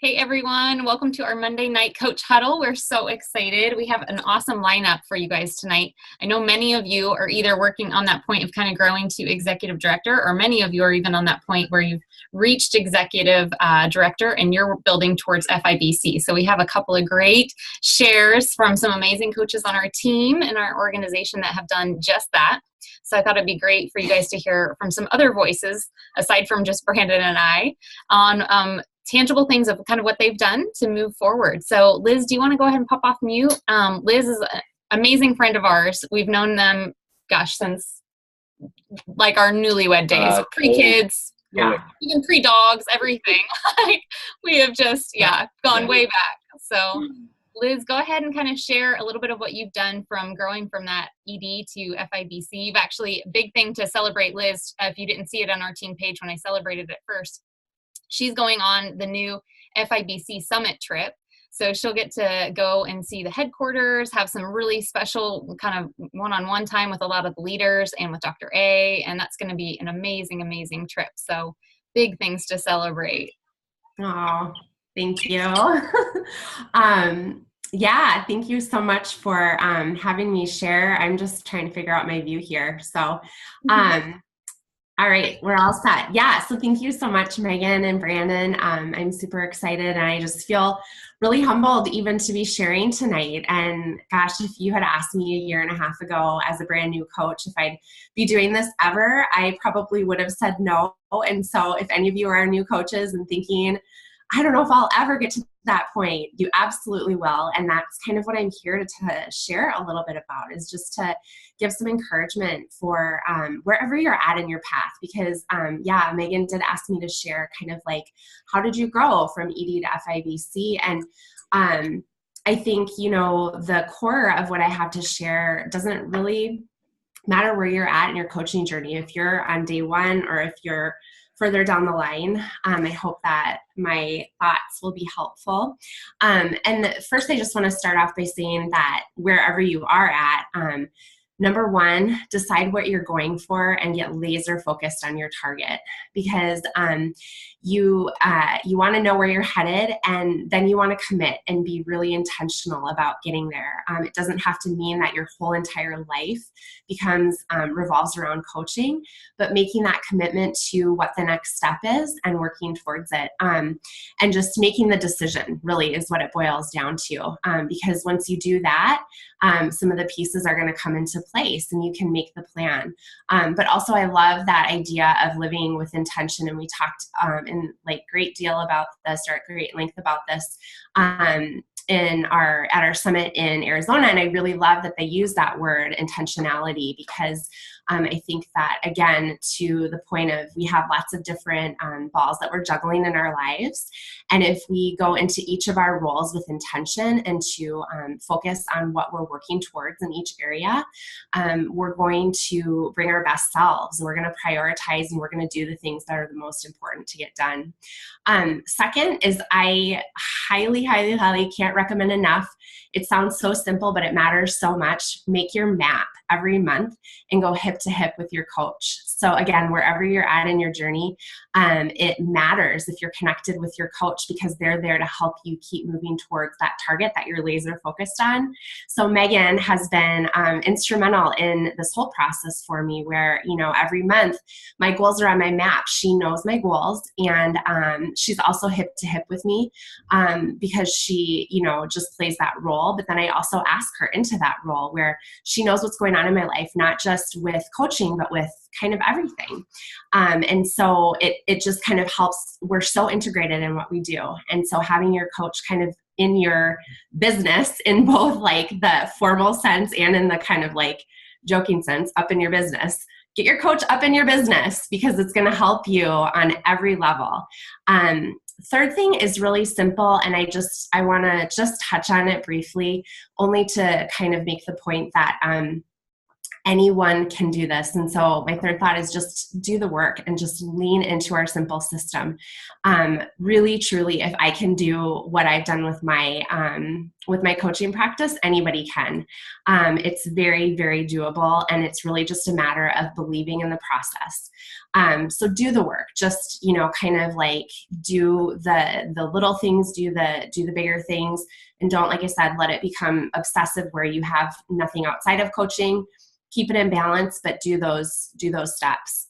Hey everyone, welcome to our Monday night coach huddle. We're so excited. We have an awesome lineup for you guys tonight. I know many of you are either working on that point of kind of growing to executive director, or many of you are even on that point where you've reached executive director and you're building towards FIBC. So we have a couple of great shares from some amazing coaches on our team and our organization that have done just that. So I thought it'd be great for you guys to hear from some other voices aside from just Brandon and I on tangible things of kind of what they've done to move forward. So Liz, do you want to go ahead and pop off mute? Liz is an amazing friend of ours. We've known them, since like our newlywed days, pre-kids, even pre-dogs, everything. Like we have just, gone way back. So Liz, go ahead and kind of share a little bit of what you've done from growing from that ED to FIBC. You've actually, a big thing to celebrate, Liz, if you didn't see it on our team page when I celebrated it first, she's going on the new FIBC summit trip. So she'll get to go and see the headquarters, have some really special kind of one-on-one time with a lot of the leaders and with Dr. A, and that's going to be an amazing, amazing trip. So big things to celebrate. Oh, thank you. Thank you so much for having me share. I'm just trying to figure out my view here. So, all right, we're all set. So thank you so much, Megan and Brandon. I'm super excited, and I just feel really humbled even to be sharing tonight. And gosh, if you had asked me a year and a half ago as a brand new coach if I'd be doing this ever, I probably would have said no. And so if any of you are new coaches and thinking, I don't know if I'll ever get to that point, you absolutely will. And that's kind of what I'm here to share a little bit about, is just to give some encouragement for wherever you're at in your path. Because Megan did ask me to share kind of like, how did you grow from ED to FIBC? And I think, the core of what I have to share doesn't really matter where you're at in your coaching journey. If you're on day one or if you're further down the line, I hope that my thoughts will be helpful. And first, I just want to start off by saying that wherever you are at, number one, decide what you're going for and get laser focused on your target, because you want to know where you're headed, and then you want to commit and be really intentional about getting there. It doesn't have to mean that your whole entire life revolves around coaching, but making that commitment to what the next step is and working towards it. And just making the decision really is what it boils down to. Because once you do that, some of the pieces are going to come into place and you can make the plan. But also I love that idea of living with intention. And we talked in great deal about this, or at great length about this, at our summit in Arizona. And I really love that they use that word intentionality, because I think that, again, to the point of, we have lots of different balls that we're juggling in our lives. And if we go into each of our roles with intention and to focus on what we're working towards in each area, we're going to bring our best selves, and we're going to prioritize, and we're going to do the things that are the most important to get done. Second is, I highly, highly, highly can't recommend enough. It sounds so simple, but it matters so much. Make your map every month and go hip to hip with your coach. So again, wherever you're at in your journey, it matters if you're connected with your coach, because they're there to help you keep moving towards that target that you're laser focused on. So Megan has been instrumental in this whole process for me, where, every month my goals are on my map. She knows my goals, and she's also hip to hip with me because she, just plays that role. But then I also ask her into that role where she knows what's going on in my life, not just with coaching, but with kind of everything. And so it just kind of helps. We're so integrated in what we do. And so having your coach kind of in your business, in both the formal sense and in the kind of joking sense, up in your business, get your coach up in your business, because it's going to help you on every level. Third thing is really simple, and I want to just touch on it briefly, only to kind of make the point that anyone can do this. And so my third thought is just do the work and just lean into our simple system. Really, truly, if I can do what I've done with my coaching practice, anybody can. It's very, very doable, and it's really just a matter of believing in the process. So do the work. Just, kind of like do the little things, do the bigger things, and don't, like I said, let it become obsessive where you have nothing outside of coaching. Keep it in balance, but do those steps.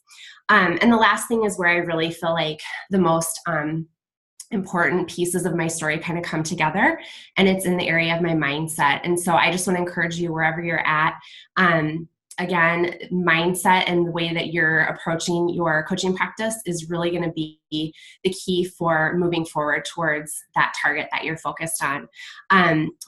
And the last thing is where I really feel like the most important pieces of my story kind of come together, and it's in the area of my mindset. And so I just want to encourage you wherever you're at. Again, mindset and the way that you're approaching your coaching practice is really going to be the key for moving forward towards that target that you're focused on.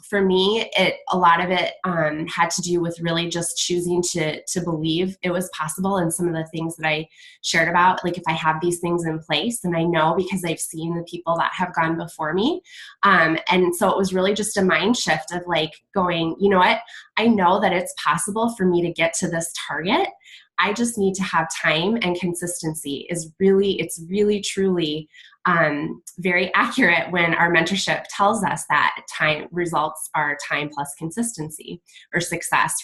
For me, a lot of it had to do with really just choosing to believe it was possible. And some of the things that I shared about, like if I have these things in place, and I know because I've seen the people that have gone before me. And so it was really just a mind shift of like going, you know what? I know that it's possible for me to get to this target. I just need to have time, and consistency it's really truly very accurate when our mentorship tells us that time results are time plus consistency, or success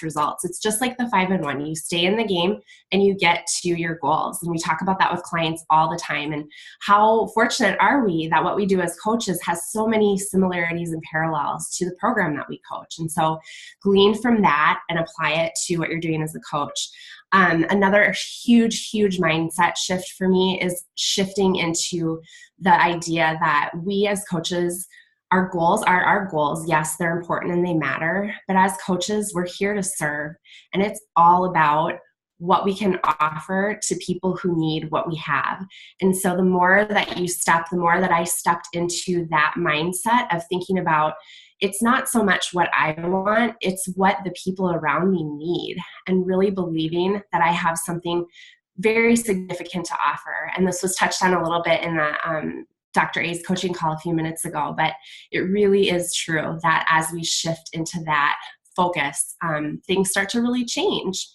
results. It's just like the 5-in-1. You stay in the game and you get to your goals. And we talk about that with clients all the time. And how fortunate are we that what we do as coaches has so many similarities and parallels to the program that we coach. And so glean from that and apply it to what you're doing as a coach. Another huge mindset shift for me is shifting into the idea that we as coaches, our goals are our goals. Yes, they're important and they matter, but as coaches, we're here to serve, and it's all about what we can offer to people who need what we have. And so the more that I stepped into that mindset of thinking about, it's not so much what I want, it's what the people around me need, and really believing that I have something very significant to offer. And this was touched on a little bit in the Dr. A's coaching call a few minutes ago, but it really is true that as we shift into that focus, things start to really change.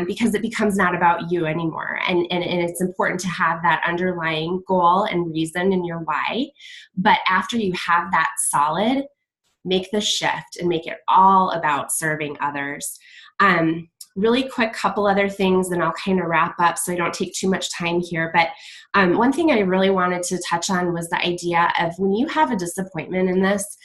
Because it becomes not about you anymore. And it's important to have that underlying goal and reason in your why. But after you have that solid, make the shift and make it all about serving others. Really quick couple other things, and I'll kind of wrap up so I don't take too much time here. But one thing I really wanted to touch on was the idea of when you have a disappointment in this,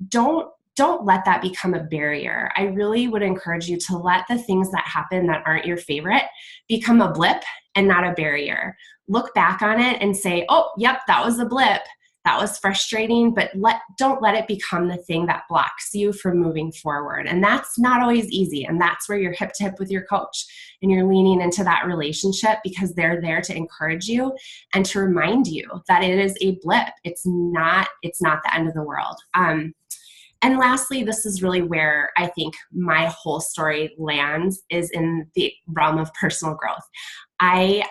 don't let that become a barrier. I really would encourage you to let the things that happen that aren't your favorite become a blip and not a barrier. Look back on it and say, oh, yep, that was a blip. That was frustrating, but don't let it become the thing that blocks you from moving forward. And that's not always easy. And that's where you're hip to hip with your coach and you're leaning into that relationship, because they're there to encourage you and to remind you that it is a blip. It's not the end of the world. And lastly, this is really where I think my whole story lands, is in the realm of personal growth. I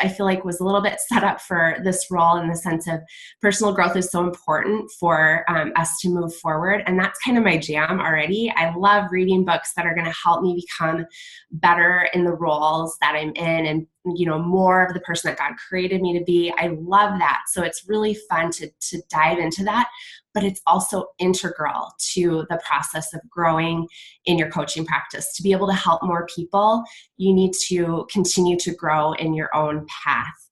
feel like was a little bit set up for this role in the sense of personal growth is so important for us to move forward. And that's kind of my jam already. I love reading books that are going to help me become better in the roles that I'm in, and more of the person that God created me to be. I love that. So it's really fun to dive into that, but it's also integral to the process of growing in your coaching practice. To be able to help more people, you need to continue to grow in your own path.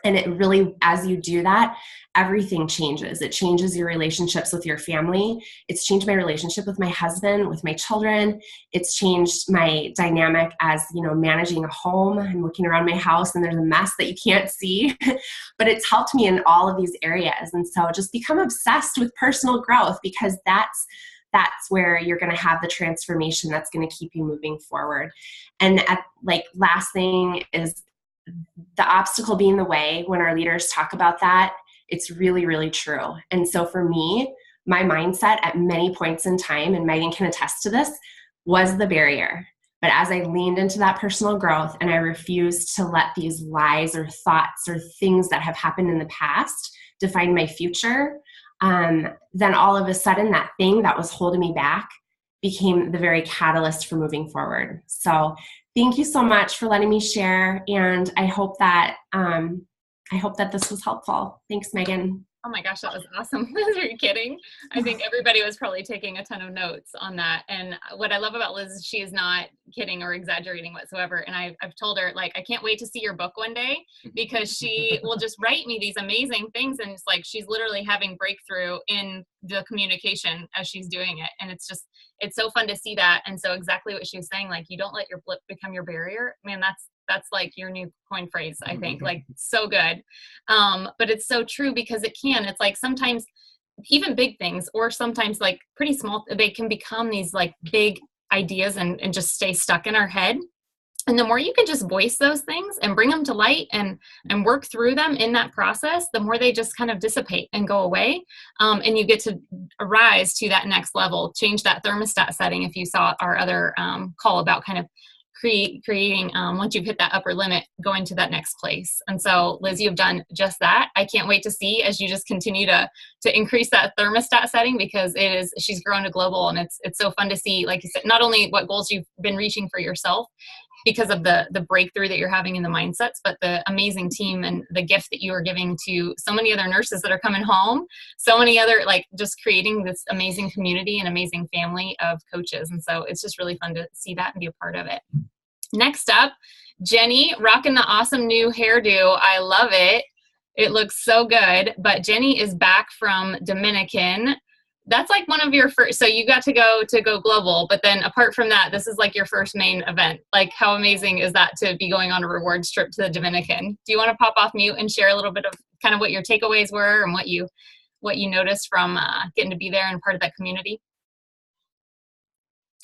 And it really, as you do that, everything changes. It changes your relationships with your family. It's changed my relationship with my husband, with my children. It's changed my dynamic as, managing a home and looking around my house and there's a mess that you can't see, but it's helped me in all of these areas. And so just become obsessed with personal growth, because that's where you're going to have the transformation that's going to keep you moving forward. And last thing is, the obstacle being the way. When our leaders talk about that, it's really, really true. And so for me, my mindset at many points in time, and Megan can attest to this, was the barrier. But as I leaned into that personal growth and I refused to let these lies or thoughts or things that have happened in the past define my future, then all of a sudden that thing that was holding me back became the very catalyst for moving forward. So thank you so much for letting me share. And I hope that this was helpful. Thanks, Megan. Oh my gosh, that was awesome. Are you kidding? I think everybody was probably taking a ton of notes on that. And what I love about Liz is she is not kidding or exaggerating whatsoever. And I've told her, like, I can't wait to see your book one day, because she will just write me these amazing things. And it's like she's literally having breakthrough in the communication as she's doing it. And it's so fun to see that. And so exactly what she was saying, like, you don't let your blip become your barrier. Man, that's like your new coin phrase, I think. Like, so good. But it's so true, because it's like sometimes even big things, or sometimes like pretty small, they can become these like big ideas and just stay stuck in our head. And the more you can just voice those things and bring them to light and work through them in that process, the more they just kind of dissipate and go away. And you get to rise to that next level, change that thermostat setting. If you saw our other call about kind of creating, once you've hit that upper limit, going to that next place. And so, Liz, you've done just that. I can't wait to see as you just continue to increase that thermostat setting, because she's grown to global, and it's so fun to see, like you said, not only what goals you've been reaching for yourself because of the breakthrough that you're having in the mindsets, but the amazing team and the gift that you are giving to so many other nurses that are coming home, so many other, like, just creating this amazing community and amazing family of coaches. And so it's just really fun to see that and be a part of it. Next up, Jenny, rocking the awesome new hairdo. I love it. It looks so good. But Jenny is back from Dominican. That's like one of your first, so you got to go global, but then apart from that, this is like your first main event. Like, how amazing is that to be going on a rewards trip to the Dominican? Do you want to pop off mute and share a little bit of kind of what your takeaways were and what you noticed from getting to be there and part of that community?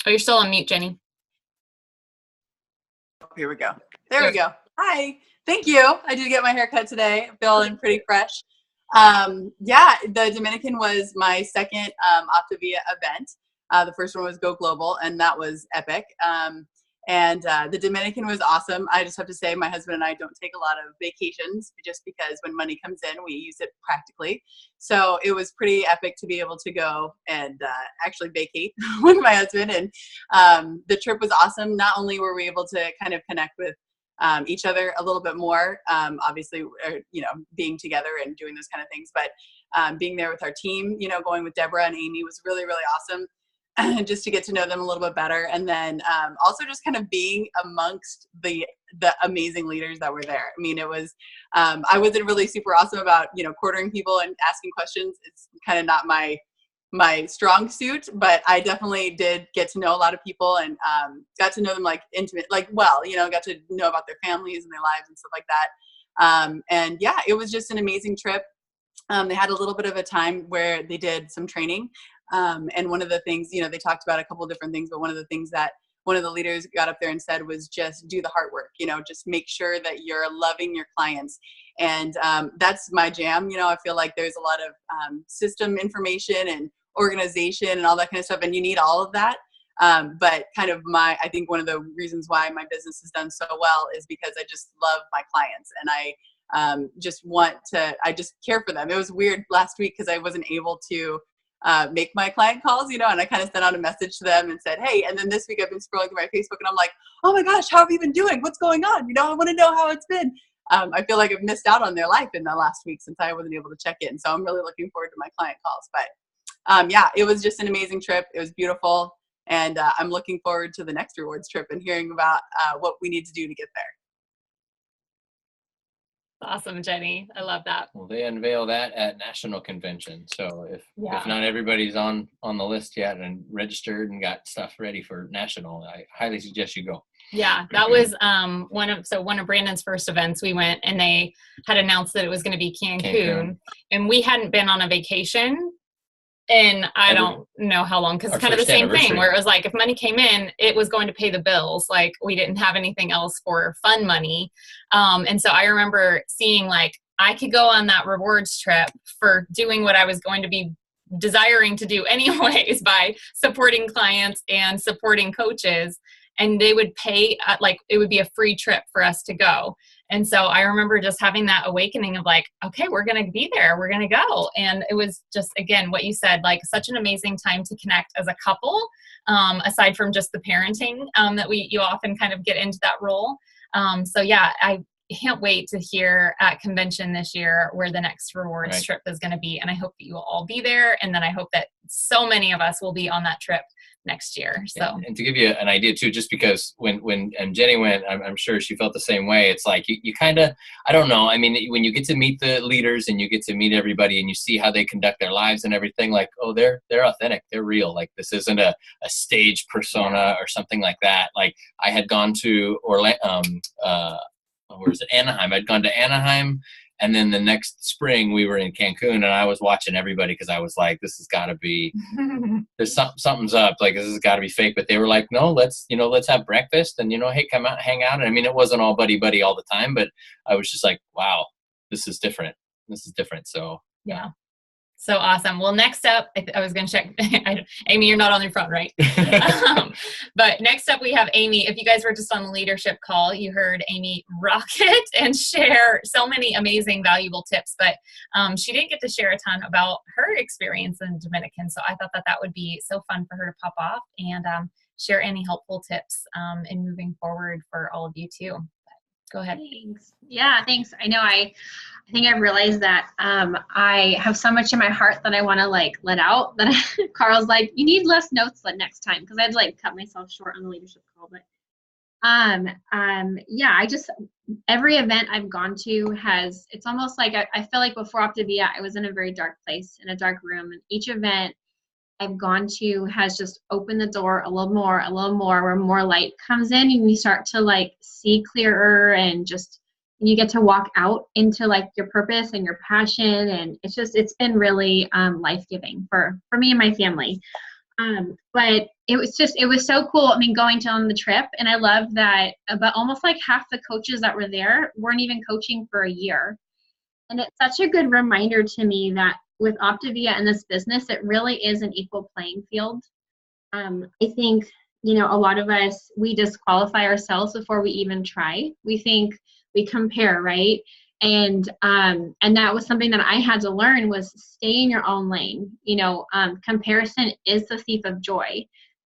Oh, you're still on mute, Jenny. Here we go. There we go. Hi. Thank you. I did get my hair cut today. I'm feeling pretty fresh. Yeah, the Dominican was my second Optavia event. The first one was Go Global, and that was epic. And the Dominican was awesome. I just have to say, my husband and I don't take a lot of vacations, just because when money comes in, we use it practically. So it was pretty epic to be able to go and actually vacate with my husband. And the trip was awesome. Not only were we able to kind of connect with each other a little bit more, obviously, being together and doing those kind of things, but being there with our team, going with Deborah and Aimee was really, really awesome. Just to get to know them a little bit better. And then also just kind of being amongst the amazing leaders that were there. I mean, it was, I wasn't really super awesome about, quartering people and asking questions. It's kind of not my strong suit, but I definitely did get to know a lot of people and got to know them got to know about their families and their lives and stuff like that. And yeah, it was just an amazing trip. They had a little bit of a time where they did some training. And one of the things, they talked about a couple of different things, but one of the things that one of the leaders got up there and said was just do the hard work, just make sure that you're loving your clients. And that's my jam. I feel like there's a lot of system information and organization and all that kind of stuff, and you need all of that. But kind of I think one of the reasons why my business has done so well is because I just love my clients, and I just care for them. It was weird last week because I wasn't able to make my client calls, and I kind of sent out a message to them and said, hey, and then this week I've been scrolling through my Facebook and I'm like, oh my gosh, how have you been doing? What's going on? I want to know how it's been. I feel like I've missed out on their life in the last week since I wasn't able to check in. So I'm really looking forward to my client calls. But yeah, it was just an amazing trip. It was beautiful. And I'm looking forward to the next rewards trip and hearing about what we need to do to get there. Awesome, Jenny. I love that. Well, they unveil that at national convention. So if not everybody's on the list yet and registered and got stuff ready for national, I highly suggest you go. Yeah, that was one of Brandon's first events. We went and they had announced that it was going to be Cancun, and we hadn't been on a vacation. And I don't know how long, because it's kind of the same thing where it was like, if money came in, it was going to pay the bills. Like, we didn't have anything else for fun money. And so I remember seeing, like, I could go on that rewards trip for doing what I was going to be desiring to do anyways, by supporting clients and supporting coaches. And they would pay, it would be a free trip for us to go. And so I remember just having that awakening of like, okay, we're going to be there. We're going to go. And it was just, again, what you said, like such an amazing time to connect as a couple, aside from just the parenting, that you often kind of get into that role. So yeah, I can't wait to hear at convention this year where the next rewards trip is going to be. And I hope that you will all be there. And then I hope that so many of us will be on that trip next year. So, and to give you an idea too, just because when Jenny went, I'm sure she felt the same way. It's like you kind of, I don't know. I mean, when you get to meet the leaders and you get to meet everybody and you see how they conduct their lives and everything, like, oh, they're authentic, they're real. Like this isn't a stage persona or something like that. Like I had gone to Anaheim. I'd gone to Anaheim. And then the next spring we were in Cancun, and I was watching everybody because I was like, this has got to be, there's something's up. Like, this has got to be fake. But they were like, no, let's have breakfast and, hey, come out, hang out. And I mean, it wasn't all buddy all the time, but I was just like, wow, this is different. So, yeah. So awesome. Well, next up, I was going to check. Aimee, you're not on your phone, right? But next up, we have Aimee. If you guys were just on the leadership call, you heard Aimee rock it and share so many amazing, valuable tips. But she didn't get to share a ton about her experience in Dominican. So I thought that would be so fun for her to pop off and share any helpful tips in moving forward for all of you too. Go ahead. Thanks. Yeah, thanks. I know I think I've realized that I have so much in my heart that I want to like let out that Carl's like, you need less notes next time, because I'd like cut myself short on the leadership call. But yeah, I just, every event I've gone to it's almost like I feel like before Optavia, I was in a very dark place, in a dark room, and each event I've gone to has just opened the door a little more, where more light comes in and you start to like see clearer, and just you get to walk out into like your purpose and your passion. And it's been really life-giving for me and my family. But it was so cool. I mean, going on the trip, and I love that about almost like half the coaches that were there weren't even coaching for a year. And it's such a good reminder to me that with Optavia and this business, it really is an equal playing field. I think, a lot of us, we disqualify ourselves before we even try. We think we compare, right? And that was something that I had to learn, was stay in your own lane. Comparison is the thief of joy.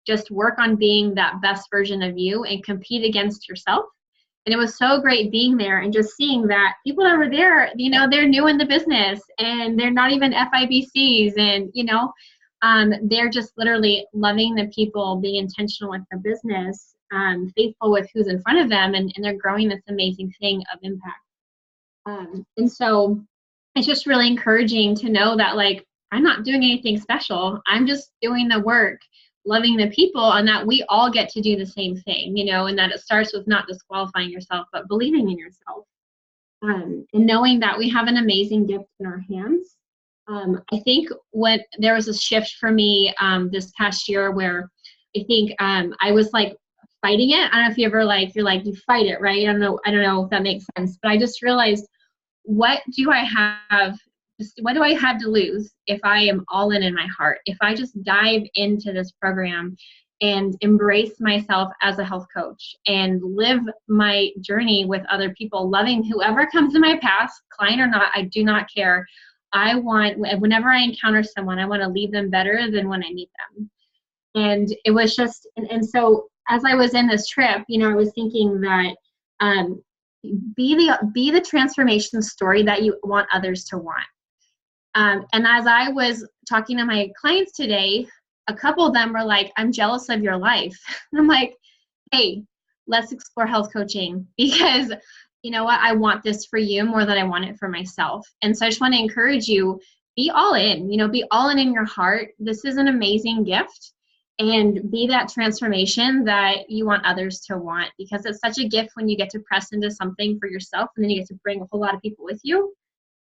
Just work on being that best version of you and compete against yourself. And it was so great being there and just seeing that people that were there, they're new in the business and they're not even FIBCs, and, they're just literally loving the people, being intentional with their business, faithful with who's in front of them, and they're growing this amazing thing of impact. And so it's just really encouraging to know that, like, I'm not doing anything special. I'm just doing the work, loving the people, and that we all get to do the same thing, and that it starts with not disqualifying yourself, but believing in yourself, and knowing that we have an amazing gift in our hands. I think when there was a shift for me this past year where I think I was like fighting it. I don't know if you ever you fight it, right? I don't know if that makes sense, but I just realized, what do I have to lose if I am all in my heart? If I just dive into this program and embrace myself as a health coach and live my journey with other people, loving whoever comes in my path, client or not, I do not care. Whenever I encounter someone, I want to leave them better than when I meet them. And it was just, and so as I was in this trip, I was thinking that be the transformation story that you want others to want. And as I was talking to my clients today, a couple of them were like, I'm jealous of your life. And I'm like, hey, let's explore health coaching, because you know what? I want this for you more than I want it for myself. And so I just want to encourage you, be all in, be all in your heart. This is an amazing gift, and be that transformation that you want others to want, because it's such a gift when you get to press into something for yourself, and then you get to bring a whole lot of people with you.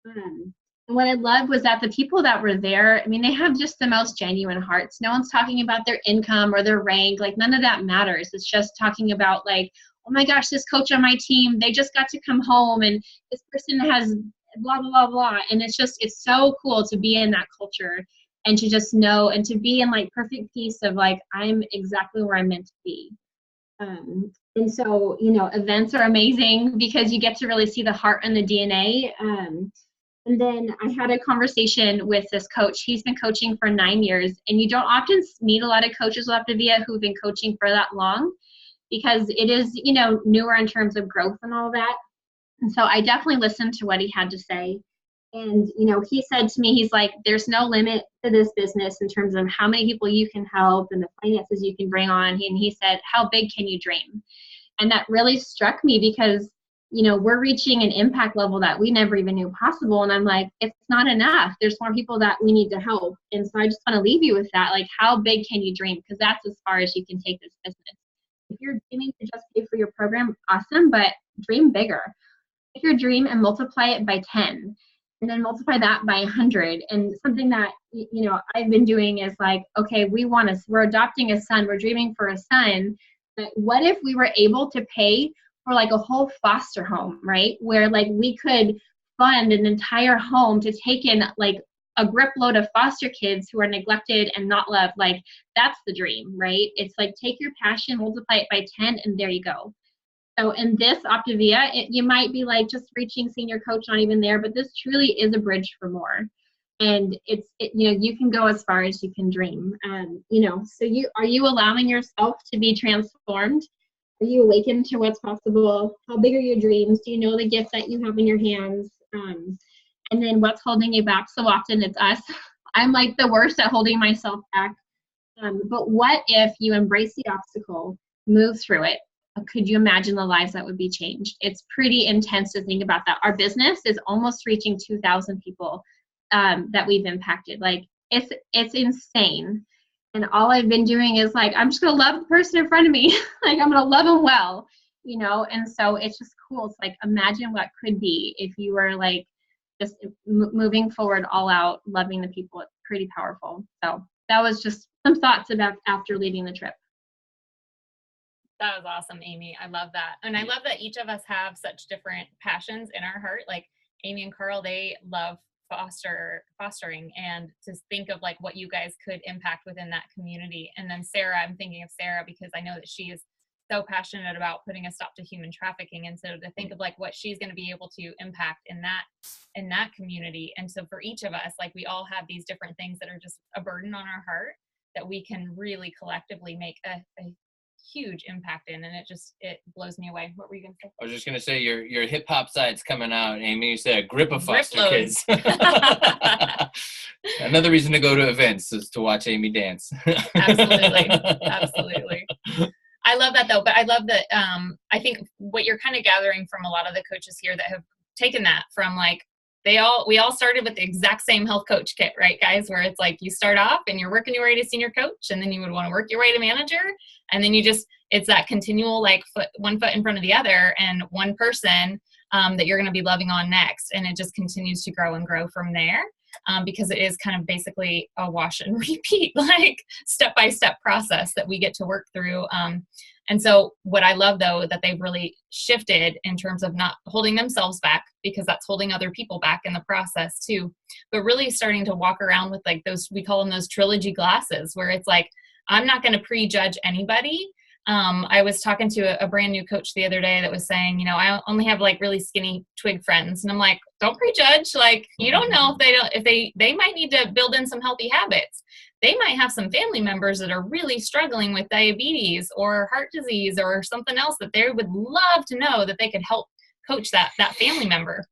And what I loved was that the people that were there, I mean, they have just the most genuine hearts. No one's talking about their income or their rank. Like, none of that matters. It's just talking about, like, oh my gosh, this coach on my team, they just got to come home, and this person has blah, blah, blah, blah. And it's so cool to be in that culture, and to just know, and to be in like perfect peace of like, I'm exactly where I'm meant to be. And so, you know, events are amazing because you get to really see the heart and the DNA. And then I had a conversation with this coach. He's been coaching for 9 years, and you don't often meet a lot of coaches with Optavia who've been coaching for that long because it is, you know, newer in terms of growth and all that. And so I definitely listened to what he had to say. And, you know, he said to me, he's like, there's no limit to this business in terms of how many people you can help and the finances you can bring on. And he said, how big can you dream? And that really struck me because, you know, we're reaching an impact level that we never even knew possible. And I'm like, it's not enough. There's more people that we need to help. And so I just want to leave you with that. Like, how big can you dream? Because that's as far as you can take this business. If you're dreaming to just pay for your program, awesome, but dream bigger. Take your dream and multiply it by 10. And then multiply that by 100. And something that, you know, I've been doing is like, okay, we're adopting a son. We're dreaming for a son. But what if we were able to pay for like a whole foster home, right? Where like we could fund an entire home to take in like a grip load of foster kids who are neglected and not loved. Like that's the dream, right? It's like take your passion, multiply it by 10, and there you go. So in this Optavia, you might be like just reaching senior coach, not even there, but this truly is a bridge for more. And you know, you can go as far as you can dream. You know, so are you allowing yourself to be transformed? Are you awakened to what's possible? How big are your dreams? Do you know the gifts that you have in your hands? And then what's holding you back? So often it's us. I'm like the worst at holding myself back. But what if you embrace the obstacle, move through it? Could you imagine the lives that would be changed? It's pretty intense to think about that. Our business is almost reaching 2,000 people that we've impacted. Like it's insane. And all I've been doing is like, I'm just going to love the person in front of me. Like I'm going to love them well, you know? And so it's just cool. It's like, imagine what could be if you were like just moving forward all out, loving the people. It's pretty powerful. So that was just some thoughts about after leaving the trip. That was awesome, Aimee. I love that. And I love that each of us have such different passions in our heart. Like Aimee and Carl, they love fostering, and to think of like what you guys could impact within that community. And then Sarah, I'm thinking of Sarah because I know that she is so passionate about putting a stop to human trafficking. And so to think of like what she's going to be able to impact in that community. And so for each of us, like we all have these different things that are just a burden on our heart that we can really collectively make a huge impact in, and it blows me away. What were you gonna say? I was just gonna say your hip hop side's coming out, Aimee. You said a grip of foster kids. Another reason to go to events is to watch Aimee dance. Absolutely. I love that though, but I love that I think what you're kind of gathering from a lot of the coaches here that have taken that from like we all started with the exact same health coach kit, right, guys? Where it's like you start off and you're working your way to senior coach, and then you would want to work your way to manager, and then it's that continual like one foot in front of the other, and one person that you're going to be loving on next, and it just continues to grow and grow from there, because it is kind of basically a wash and repeat, like step-by-step process that we get to work through. And so what I love, though, that they've really shifted in terms of not holding themselves back, because that's holding other people back in the process too, but really starting to walk around with like those, we call them those trilogy glasses, where it's like, I'm not going to prejudge anybody. I was talking to a brand new coach the other day that was saying, you know, I only have like really skinny twig friends. And I'm like, don't prejudge. Like, you don't know if they might need to build in some healthy habits. They might have some family members that are really struggling with diabetes or heart disease or something else that they would love to know that they could help coach that family member.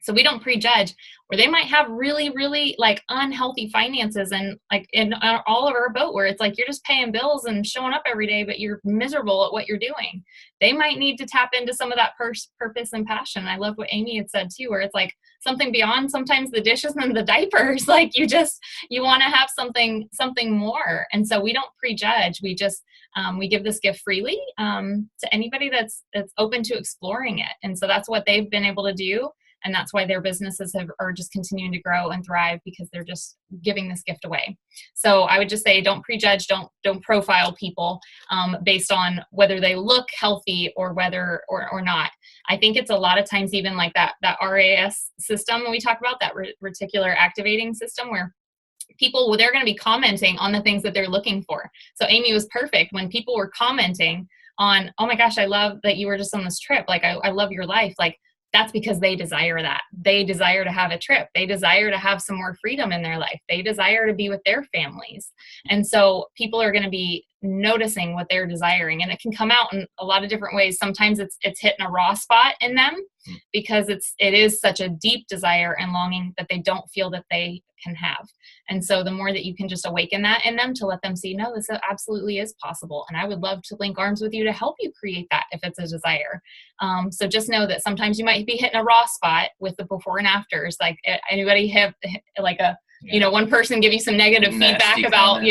So we don't prejudge, or they might have really, really like unhealthy finances, and like in all of our boat where it's like you're just paying bills and showing up every day, but you're miserable at what you're doing. They might need to tap into some of that purpose and passion. I love what Aimee had said too, where it's like something beyond sometimes the dishes and the diapers. Like you want to have something more. And so we don't prejudge. We just we give this gift freely to anybody that's open to exploring it. And so that's what they've been able to do. And that's why their businesses are just continuing to grow and thrive, because they're just giving this gift away. So I would just say, don't prejudge, don't profile people based on whether they look healthy or whether or not. I think it's a lot of times even like that RAS system we talk about, that reticular activating system, where people, they're going to be commenting on the things that they're looking for. So Aimee was perfect when people were commenting on, oh my gosh, I love that you were just on this trip. Like, I love your life. Like, that's because they desire that. They desire to have a trip. They desire to have some more freedom in their life. They desire to be with their families. And so people are going to be noticing what they're desiring, and it can come out in a lot of different ways. Sometimes it's hitting a raw spot in them because it is such a deep desire and longing that they don't feel that they can have. And so the more that you can just awaken that in them to let them see, no, this absolutely is possible. And I would love to link arms with you to help you create that if it's a desire. So just know that sometimes you might be hitting a raw spot with the before and afters. Like, anybody have like one person give you some negative feedback about,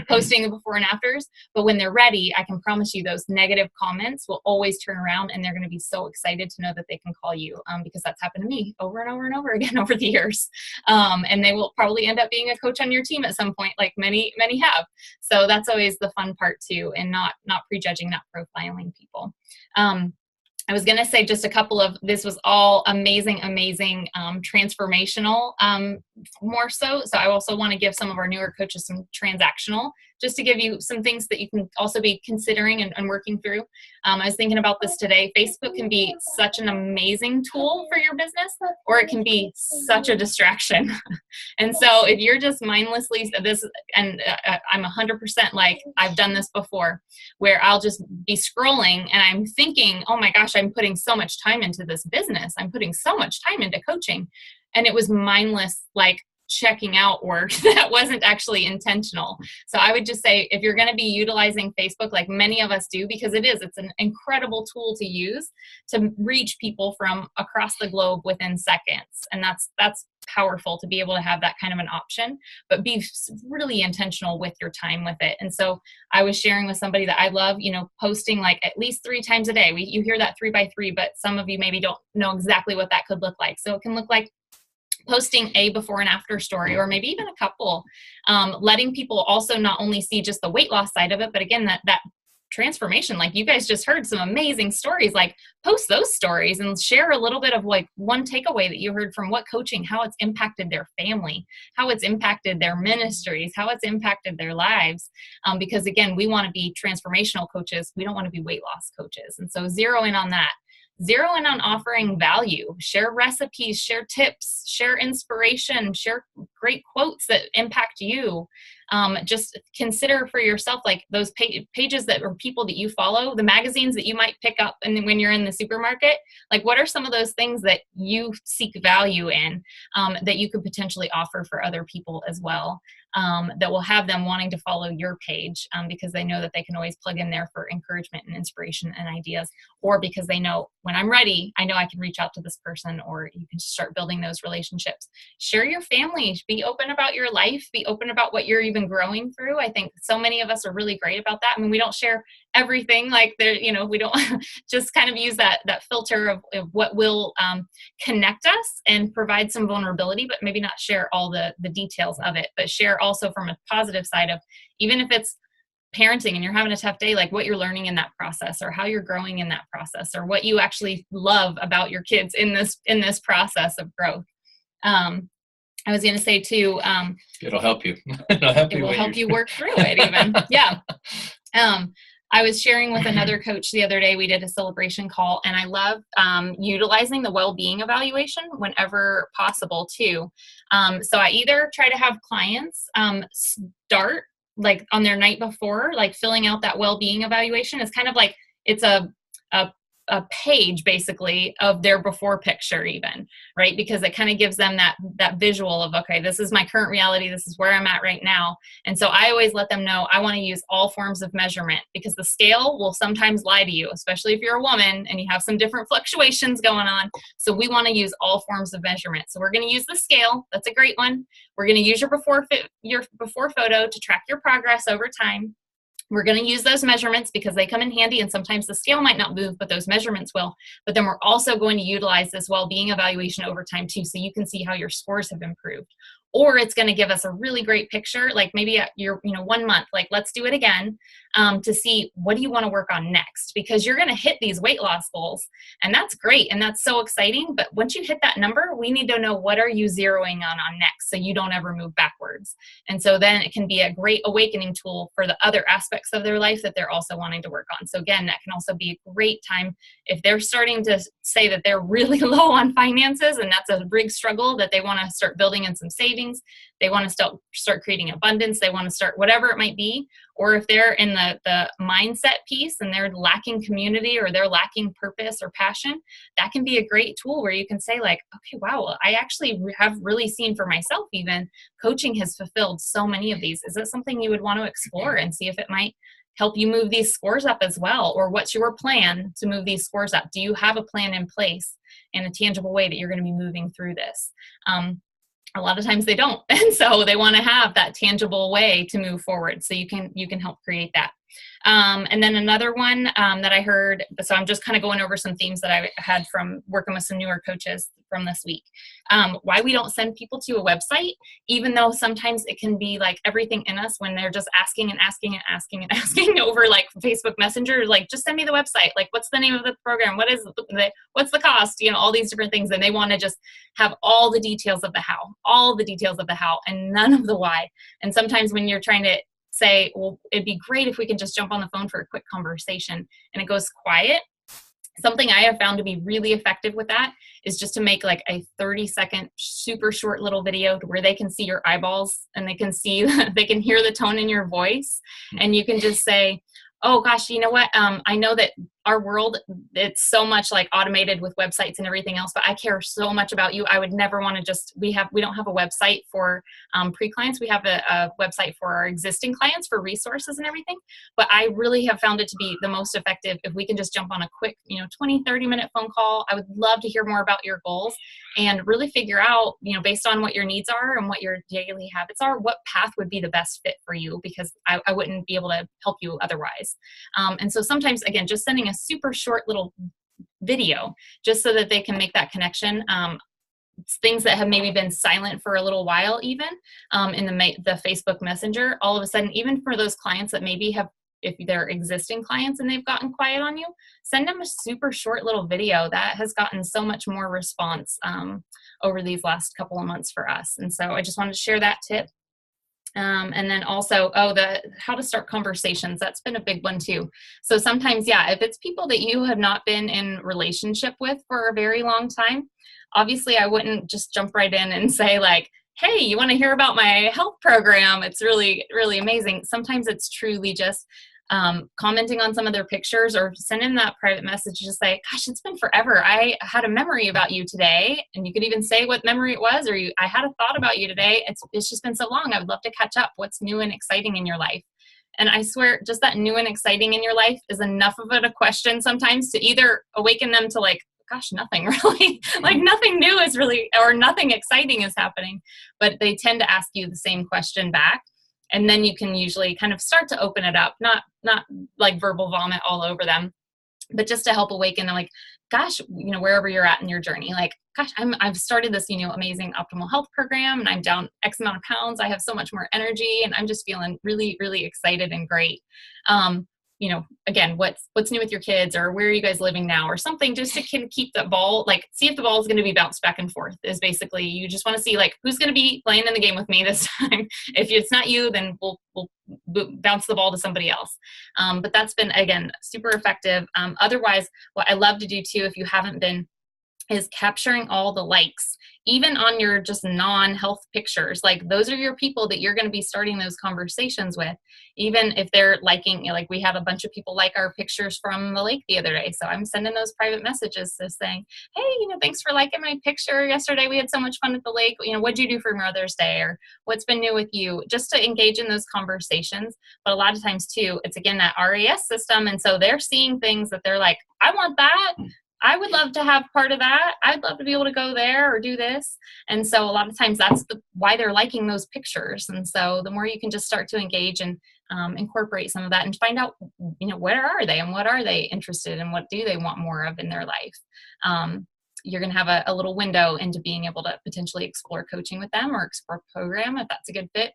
posting the before and afters, but when they're ready, I can promise you those negative comments will always turn around, and they're going to be so excited to know that they can call you, because that's happened to me over and over and over again over the years. And they will probably end up being a coach on your team at some point, like many have. So that's always the fun part too, and not prejudging, not profiling people. I was going to say just a couple of, this was all amazing, transformational, more so. So I also want to give some of our newer coaches some transactional, just to give you some things that you can also be considering and working through. I was thinking about this today. Facebook can be such an amazing tool for your business, or it can be such a distraction. And so if you're just mindlessly and I'm 100% like, I've done this before, where I'll just be scrolling and I'm thinking, oh my gosh, I'm putting so much time into this business. I'm putting so much time into coaching. And it was mindless, like, checking out work that wasn't actually intentional. So I would just say, if you're going to be utilizing Facebook, like many of us do, because it's an incredible tool to use to reach people from across the globe within seconds. And that's powerful to be able to have that kind of an option, but be really intentional with your time with it. And so I was sharing with somebody that I love, posting like at least 3 times a day. You hear that 3 by 3, but some of you maybe don't know exactly what that could look like. So it can look like posting a before and after story, or maybe even a couple, letting people also not only see just the weight loss side of it, but again, that transformation. Like, you guys just heard some amazing stories, like post those stories and share a little bit of like one takeaway that you heard from what coaching, how it's impacted their family, how it's impacted their ministries, how it's impacted their lives. Because again, we want to be transformational coaches. We don't want to be weight loss coaches. And so zero in on that. Zero in on offering value, share recipes, share tips, share inspiration, share great quotes that impact you. Just consider for yourself, like those pages that or people that you follow, the magazines that you might pick up and when you're in the supermarket, like what are some of those things that you seek value in, that you could potentially offer for other people as well, that will have them wanting to follow your page, because they know that they can always plug in there for encouragement and inspiration and ideas, or because they know when I'm ready, I know I can reach out to this person, or you can start building those relationships. Share your family, be open about your life, be open about what you're even growing through. I think so many of us are really great about that. I mean, we don't share everything, like we don't just kind of use that filter of what will connect us and provide some vulnerability, but maybe not share all the details of it, but share also from a positive side of, even if it's parenting and you're having a tough day, like what you're learning in that process, or how you're growing in that process, or what you actually love about your kids in this process of growth. I was going to say too, it'll help you. It will help you work through it even. Yeah. I was sharing with another coach the other day, we did a celebration call, and I love utilizing the well-being evaluation whenever possible too. So I either try to have clients start like on their night before, like filling out that well-being evaluation. Is kind of like, it's a page basically of their before picture even, right? Because it kind of gives them that visual of, okay, this is my current reality. This is where I'm at right now. And so I always let them know I want to use all forms of measurement, because the scale will sometimes lie to you, especially if you're a woman and you have some different fluctuations going on. So we want to use all forms of measurement. So we're going to use the scale. That's a great one. We're going to use your before photo to track your progress over time. We're going to use those measurements because they come in handy, and sometimes the scale might not move, but those measurements will. But then we're also going to utilize this well-being evaluation over time too, so you can see how your scores have improved. Or it's going to give us a really great picture, like maybe at your 1 month, like let's do it again, to see what do you want to work on next, because you're going to hit these weight loss goals, and that's great and that's so exciting. But once you hit that number, we need to know, what are you zeroing on next, so you don't ever move backwards. towards. And so then it can be a great awakening tool for the other aspects of their life that they're also wanting to work on. So again, that can also be a great time if they're starting to say that they're really low on finances and that's a big struggle, that they want to start building in some savings, they want to start creating abundance, they want to start whatever it might be. Or if they're in the mindset piece and they're lacking community or they're lacking purpose or passion, that can be a great tool where you can say like, okay, wow, I actually have really seen for myself even coaching has fulfilled so many of these. Is it something you would want to explore and see if it might help you move these scores up as well? Or what's your plan to move these scores up? Do you have a plan in place in a tangible way that you're going to be moving through this? A lot of times they don't. And so they want to have that tangible way to move forward. So you can help create that. And then another one that I heard, so I'm just kind of going over some themes that I had from working with some newer coaches from this week. Why we don't send people to a website, even though sometimes it can be like everything in us when they're just asking and asking and asking and asking over like Facebook Messenger, like just send me the website, like what's the name of the program, what's the cost, all these different things. And they want to just have all the details of the how, and none of the why. And sometimes when you're trying to say, well, it'd be great if we could just jump on the phone for a quick conversation and it goes quiet. Something I have found to be really effective with that is just to make like a 30-second super short little video where they can see your eyeballs and they can hear the tone in your voice. And you can just say, oh gosh, you know what? I know that our world, it's so much like automated with websites and everything else, but I care so much about you. I would never want to we don't have a website for pre-clients. We have a website for our existing clients for resources and everything. But I really have found it to be the most effective if we can just jump on a quick, 20, 30-minute phone call. I would love to hear more about your goals and really figure out, based on what your needs are and what your daily habits are, what path would be the best fit for you, because I wouldn't be able to help you otherwise. And so sometimes, again, just sending a super short little video just so that they can make that connection. Things that have maybe been silent for a little while, even in the Facebook Messenger, all of a sudden, even for those clients that maybe have, if they're existing clients and they've gotten quiet on you, send them a super short little video that has gotten so much more response over these last couple of months for us. And so I just wanted to share that tip. And then also, how to start conversations. That's been a big one too. So sometimes, if it's people that you have not been in relationship with for a very long time, obviously I wouldn't just jump right in and say like, hey, you want to hear about my health program? It's really, really amazing. Sometimes it's truly just commenting on some of their pictures or sending that private message to say, gosh, it's been forever. I had a memory about you today. And you could even say what memory it was, or I had a thought about you today. It's just been so long. I would love to catch up. What's new and exciting in your life? And I swear, just that new and exciting in your life is enough of it a question sometimes to either awaken them to like, gosh, nothing really, like nothing new is really, or nothing exciting is happening. But they tend to ask you the same question back. And then you can usually kind of start to open it up, not like verbal vomit all over them, but just to help awaken them, like, gosh, wherever you're at in your journey, like, gosh, I've started this, amazing optimal health program and I'm down X amount of pounds. I have so much more energy and I'm just feeling really, really excited and great. Again, what's new with your kids, or where are you guys living now, or something, just to keep that ball, like see if the ball is going to be bounced back and forth. Is basically, you just want to see like who's going to be playing in the game with me this time. If it's not you, then we'll bounce the ball to somebody else. But that's been, again, super effective. Otherwise, what I love to do too, if you haven't been, is capturing all the likes, even on your just non-health pictures. Like those are your people that you're going to be starting those conversations with, even if they're liking, like we had a bunch of people like our pictures from the lake the other day. So I'm sending those private messages just saying, hey, thanks for liking my picture. Yesterday we had so much fun at the lake. What'd you do for Mother's Day, or what's been new with you? Just to engage in those conversations. But a lot of times too, it's again that RAS system. And so they're seeing things that they're like, I want that. I would love to have part of that. I'd love to be able to go there or do this. And so a lot of times that's why they're liking those pictures. And so the more you can just start to engage and incorporate some of that and find out, where are they and what are they interested in? What do they want more of in their life? You're going to have a little window into being able to potentially explore coaching with them or explore program if that's a good fit.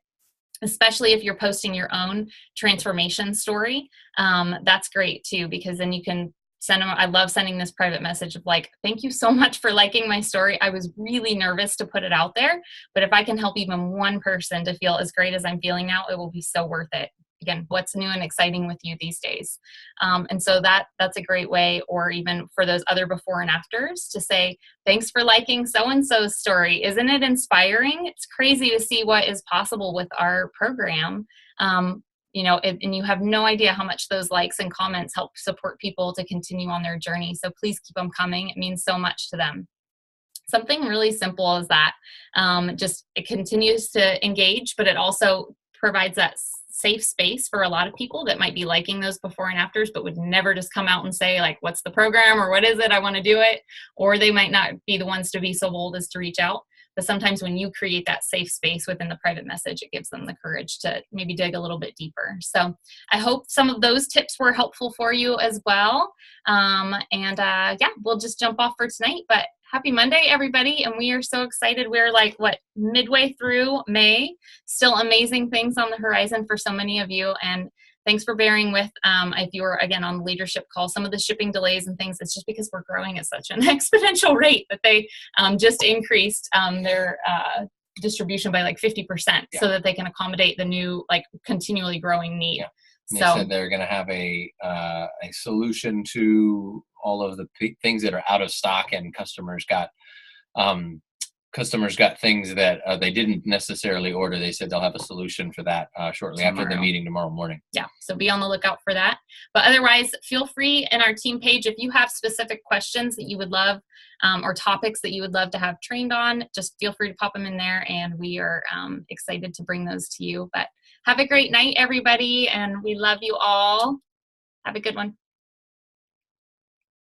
Especially if you're posting your own transformation story. That's great too, because then you can send them. I love sending this private message of like, thank you so much for liking my story. I was really nervous to put it out there, but if I can help even one person to feel as great as I'm feeling now, it will be so worth it. Again, what's new and exciting with you these days? And so that's a great way, or even for those other before and afters, to say, thanks for liking so-and-so's story. Isn't it inspiring? It's crazy to see what is possible with our program. You know, and you have no idea how much those likes and comments help support people to continue on their journey. So please keep them coming. It means so much to them. Something really simple as that. Just it continues to engage, but it also provides that safe space for a lot of people that might be liking those before and afters, but would never just come out and say like, what's the program, or what is it? I want to do it. Or they might not be the ones to be so bold as to reach out. But sometimes when you create that safe space within the private message, it gives them the courage to maybe dig a little bit deeper. So I hope some of those tips were helpful for you as well. Yeah, we'll just jump off for tonight. But happy Monday, everybody. And we are so excited. We're like, midway through May, still amazing things on the horizon for so many of you. And thanks for bearing with, if you were, again, on the leadership call, some of the shipping delays and things. It's just because we're growing at such an exponential rate that they just increased their distribution by like 50% so that they can accommodate the new, like, continually growing need. Yeah. They So said they're going to have a solution to all of the things that are out of stock, and customers got things that they didn't necessarily order. They said they'll have a solution for that shortly after the meeting tomorrow morning. Yeah, so be on the lookout for that. But otherwise, feel free in our team page, if you have specific questions that you would love or topics that you would love to have trained on, just feel free to pop them in there, and we are excited to bring those to you. But have a great night, everybody, and we love you all. Have a good one.